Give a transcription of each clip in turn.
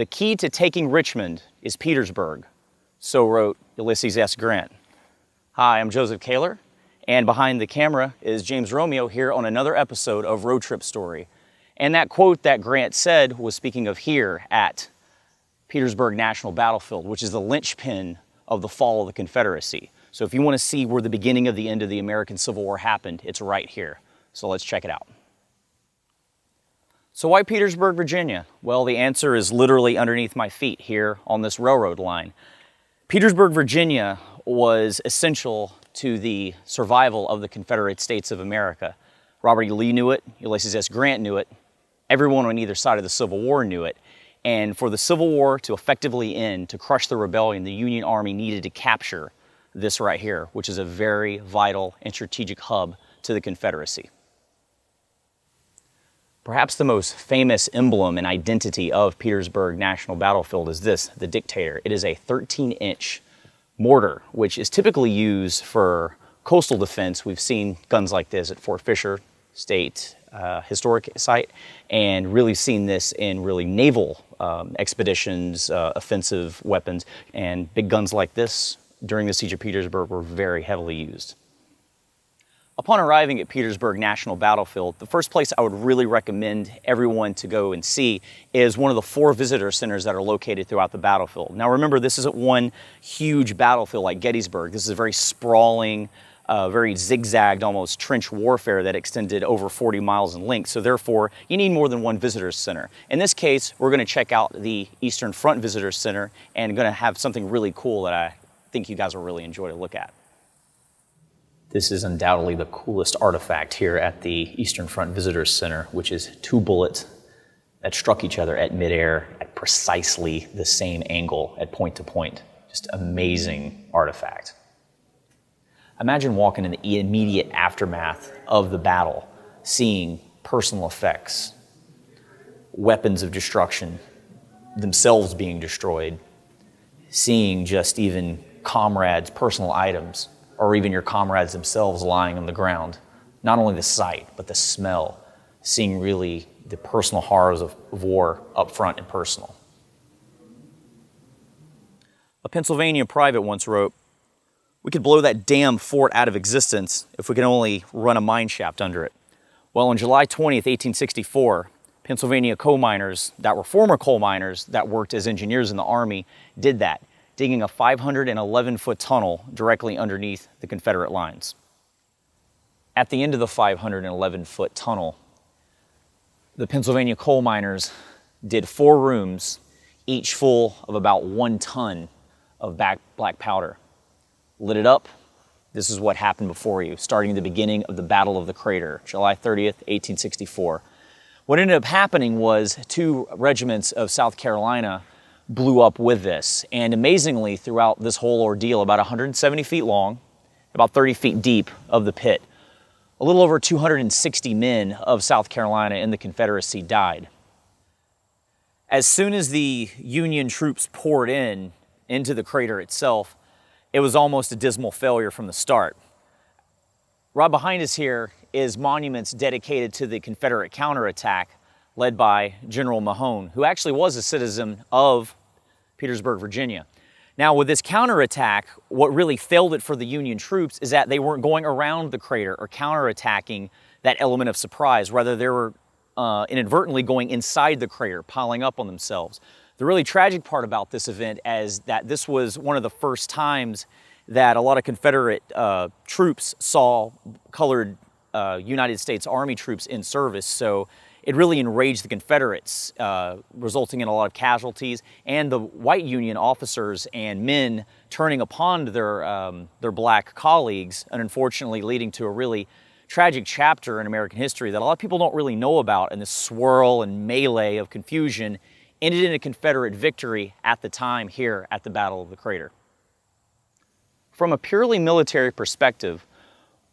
"The key to taking Richmond is Petersburg," so wrote Ulysses S. Grant. Hi, I'm Joseph Kaler, and behind the camera is James Romeo here on another episode of Road Trip Story. And that quote that Grant said was speaking of here at Petersburg National Battlefield, which is the linchpin of the fall of the Confederacy. So if you want to see where the beginning of the end of the American Civil War happened, it's right here. So let's check it out. So why Petersburg, Virginia? Well, the answer is literally underneath my feet here on this railroad line. Petersburg, Virginia was essential to the survival of the Confederate States of America. Robert E. Lee knew it, Ulysses S. Grant knew it, everyone on either side of the Civil War knew it. And for the Civil War to effectively end, to crush the rebellion, the Union Army needed to capture this right here, which is a very vital and strategic hub to the Confederacy. Perhaps the most famous emblem and identity of Petersburg National Battlefield is this, the Dictator. It is a 13-inch mortar, which is typically used for coastal defense. We've seen guns like this at Fort Fisher State Historic Site, and really seen this in really naval expeditions, offensive weapons, and big guns like this during the Siege of Petersburg were very heavily used. Upon arriving at Petersburg National Battlefield, the first place I would really recommend everyone to go and see is one of the 4 visitor centers that are located throughout the battlefield. Now remember, this isn't one huge battlefield like Gettysburg. This is a very sprawling, very zigzagged, almost trench warfare that extended over 40 miles in length. So therefore, you need more than one visitor center. In this case, we're going to check out the Eastern Front Visitor Center and going to have something really cool that I think you guys will really enjoy to look at. This is undoubtedly the coolest artifact here at the Eastern Front Visitors Center, which is 2 bullets that struck each other at midair at precisely the same angle at point to point. Just amazing artifact. Imagine walking in the immediate aftermath of the battle, seeing personal effects, weapons of destruction themselves being destroyed, seeing just even comrades' personal items, or even your comrades themselves lying on the ground. Not only the sight, but the smell, seeing really the personal horrors of war up front and personal. A Pennsylvania private once wrote, "We could blow that damn fort out of existence if we could only run a mine shaft under it." Well, on July 20th, 1864, Pennsylvania coal miners that were former coal miners that worked as engineers in the Army did that, digging a 511-foot tunnel directly underneath the Confederate lines. At the end of the 511-foot tunnel, the Pennsylvania coal miners did 4 rooms, each full of about 1 ton of black powder. Lit it up. This is what happened before you, starting the beginning of the Battle of the Crater, July 30th, 1864. What ended up happening was 2 regiments of South Carolina blew up with this. And amazingly, throughout this whole ordeal, about 170 feet long, about 30 feet deep of the pit, a little over 260 men of South Carolina in the Confederacy died. As soon as the Union troops poured into the crater itself, it was almost a dismal failure from the start. Right behind us here is monuments dedicated to the Confederate counterattack led by General Mahone, who actually was a citizen of Petersburg, Virginia. Now, with this counterattack, what really failed it for the Union troops is that they weren't going around the crater or counterattacking that element of surprise. Rather, they were inadvertently going inside the crater, piling up on themselves. The really tragic part about this event is that this was one of the first times that a lot of Confederate troops saw colored United States Army troops in service. So it really enraged the Confederates, resulting in a lot of casualties, and the white Union officers and men turning upon their black colleagues, and unfortunately leading to a really tragic chapter in American history that a lot of people don't really know about, and this swirl and melee of confusion ended in a Confederate victory at the time here at the Battle of the Crater. From a purely military perspective,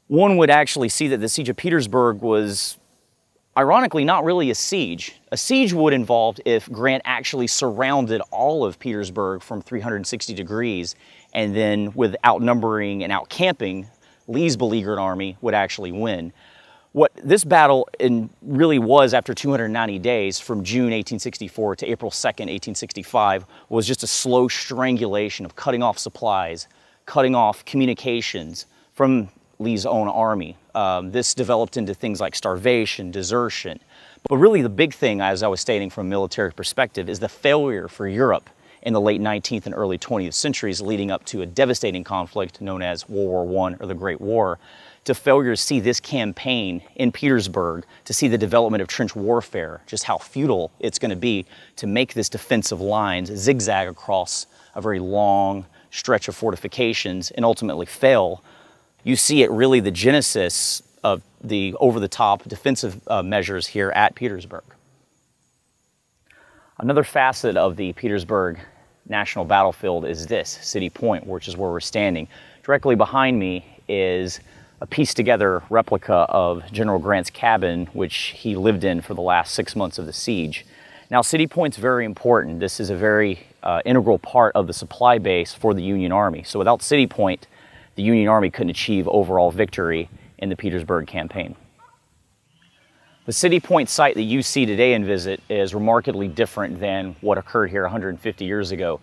one would actually see that the Siege of Petersburg was ironically not really a siege. A siege would involve if Grant actually surrounded all of Petersburg from 360 degrees, and then with outnumbering and outcamping, Lee's beleaguered army would actually win. What this battle really was, after 290 days, from June 1864 to April 2nd, 1865, was just a slow strangulation of cutting off supplies, cutting off communications from Lee's own army. This developed into things like starvation, desertion. But really the big thing, as I was stating from a military perspective, is the failure for Europe in the late 19th and early 20th centuries, leading up to a devastating conflict known as World War I, or the Great War, to failure to see this campaign in Petersburg, to see the development of trench warfare, just how futile it's going to be to make this defensive lines zigzag across a very long stretch of fortifications and ultimately fail. You see it really the genesis of the over-the-top defensive measures here at Petersburg. Another facet of the Petersburg National Battlefield is this, City Point, which is where we're standing. Directly behind me is a pieced-together replica of General Grant's cabin, which he lived in for the last 6 months of the siege. Now, City Point's very important. This is a very integral part of the supply base for the Union Army. So without City Point, the Union Army couldn't achieve overall victory in the Petersburg campaign. The City Point site that you see today and visit is remarkably different than what occurred here 150 years ago.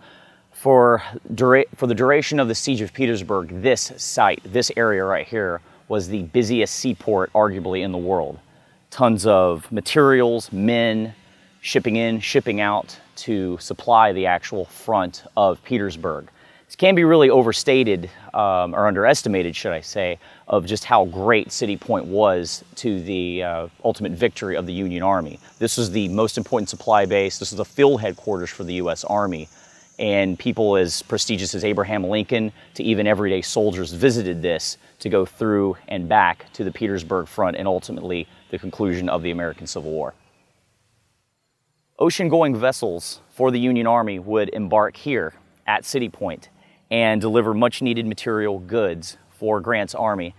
For the duration of the Siege of Petersburg, this site, this area right here, was the busiest seaport arguably in the world. Tons of materials, men, shipping in, shipping out to supply the actual front of Petersburg. This can be really overstated, or underestimated, should I say, of just how great City Point was to the ultimate victory of the Union Army. This was the most important supply base. This was the field headquarters for the U.S. Army. And people as prestigious as Abraham Lincoln to even everyday soldiers visited this to go through and back to the Petersburg front and ultimately the conclusion of the American Civil War. Ocean-going vessels for the Union Army would embark here at City Point and deliver much-needed material goods for Grant's army.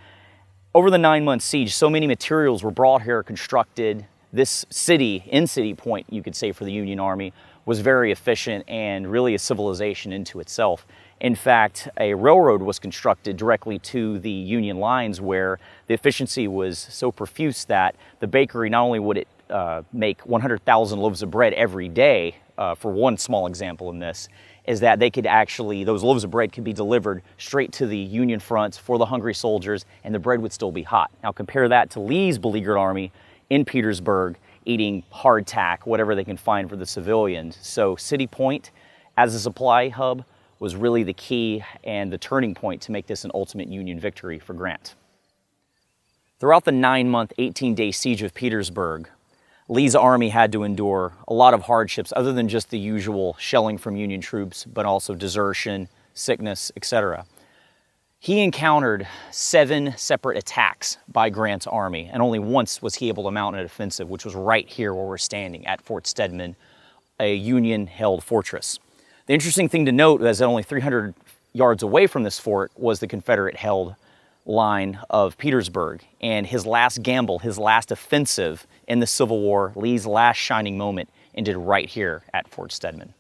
Over the 9-month siege, so many materials were brought here, constructed. This city, in City Point, you could say, for the Union Army, was very efficient and really a civilization into itself. In fact, a railroad was constructed directly to the Union lines, where the efficiency was so profuse that the bakery, not only would it make 100,000 loaves of bread every day, for one small example in this, is that they could actually, those loaves of bread could be delivered straight to the Union fronts for the hungry soldiers, and the bread would still be hot. Now compare that to Lee's beleaguered army in Petersburg, eating hardtack, whatever they can find for the civilians. So City Point, as a supply hub, was really the key and the turning point to make this an ultimate Union victory for Grant. Throughout the 9-month, 18-day siege of Petersburg, Lee's army had to endure a lot of hardships other than just the usual shelling from Union troops, but also desertion, sickness, etc. He encountered 7 separate attacks by Grant's army, and only once was he able to mount an offensive, which was right here where we're standing at Fort Stedman, a Union-held fortress. The interesting thing to note is that only 300 yards away from this fort was the Confederate-held line of Petersburg, and his last gamble, his last offensive in the Civil War, Lee's last shining moment, ended right here at Fort Stedman.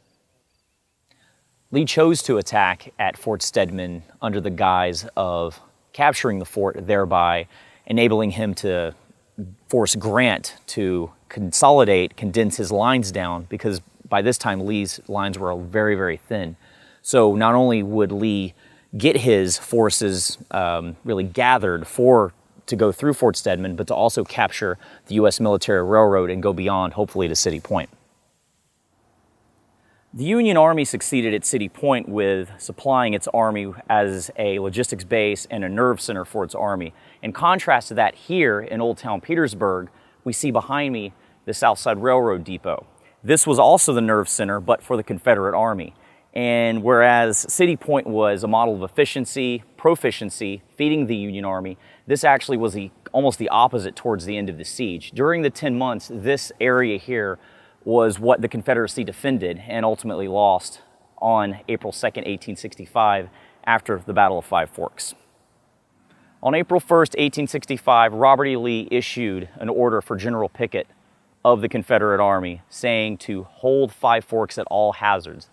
Lee chose to attack at Fort Stedman under the guise of capturing the fort, thereby enabling him to force Grant to consolidate, condense his lines down, because by this time Lee's lines were very, very thin. So not only would Lee get his forces really gathered to go through Fort Stedman, but to also capture the U.S. military railroad and go beyond, hopefully, to City Point. The Union Army succeeded at City Point with supplying its army as a logistics base and a nerve center for its army. In contrast to that, here in Old Town Petersburg, we see behind me the Southside Railroad Depot. This was also the nerve center, but for the Confederate Army. And whereas City Point was a model of efficiency, proficiency, feeding the Union Army, this actually was almost the opposite towards the end of the siege. During the 10 months, this area here was what the Confederacy defended and ultimately lost on April 2nd, 1865, after the Battle of Five Forks. On April 1st, 1865, Robert E. Lee issued an order for General Pickett of the Confederate Army saying to hold Five Forks at all hazards.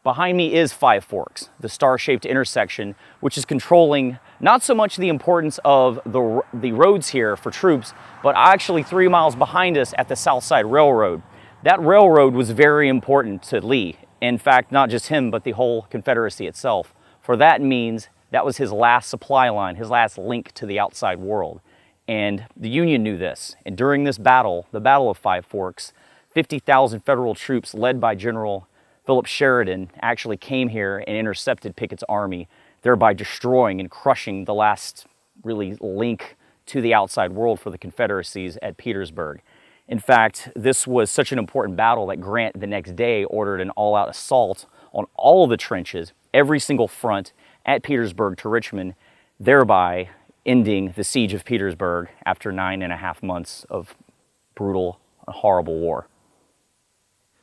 Behind me is Five Forks, the star-shaped intersection, which is controlling not so much the importance of the roads here for troops, but actually 3 miles behind us at the South Side Railroad. That railroad was very important to Lee. In fact, not just him, but the whole Confederacy itself. For that means that was his last supply line, his last link to the outside world. And the Union knew this. And during this battle, the Battle of Five Forks, 50,000 Federal troops led by General Philip Sheridan actually came here and intercepted Pickett's army, thereby destroying and crushing the last really link to the outside world for the Confederacies at Petersburg. In fact, this was such an important battle that Grant the next day ordered an all-out assault on all of the trenches, every single front at Petersburg to Richmond, thereby ending the Siege of Petersburg after 9.5 months of brutal and horrible war.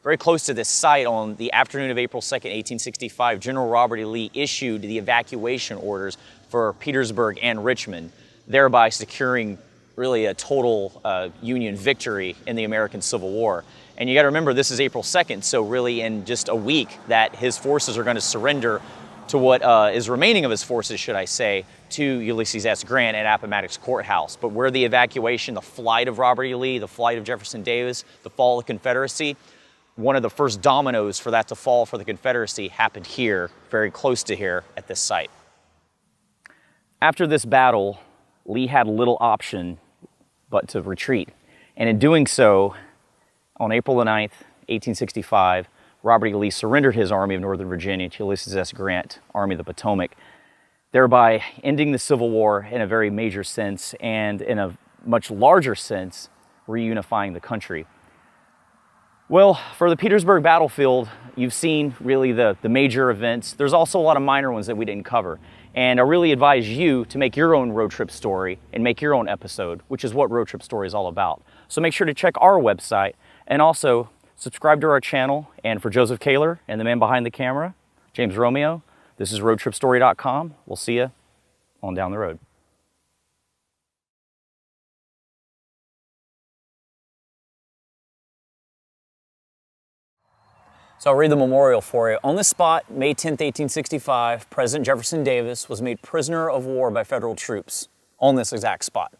Very close to this site, on the afternoon of April 2nd, 1865, General Robert E. Lee issued the evacuation orders for Petersburg and Richmond, thereby securing really a total Union victory in the American Civil War. And you got to remember, this is April 2nd, so really in just a week that his forces are going to surrender to what is remaining of his forces, should I say, to Ulysses S. Grant at Appomattox Court House. But where the evacuation, the flight of Robert E. Lee, the flight of Jefferson Davis, the fall of the Confederacy, one of the first dominoes for that to fall for the Confederacy happened here, very close to here at this site. After this battle, Lee had little option but to retreat. And in doing so, on April the 9th, 1865, Robert E. Lee surrendered his Army of Northern Virginia to Ulysses S. Grant, Army of the Potomac, thereby ending the Civil War in a very major sense, and in a much larger sense, reunifying the country. Well, for the Petersburg battlefield, you've seen really the major events. There's also a lot of minor ones that we didn't cover. And I really advise you to make your own road trip story and make your own episode, which is what Road Trip Story is all about. So make sure to check our website and also subscribe to our channel. And for Joseph Kaler and the man behind the camera, James Romeo, this is roadtripstory.com. We'll see you on down the road. So I'll read the memorial for you. On this spot, May 10th, 1865, President Jefferson Davis was made prisoner of war by federal troops on this exact spot.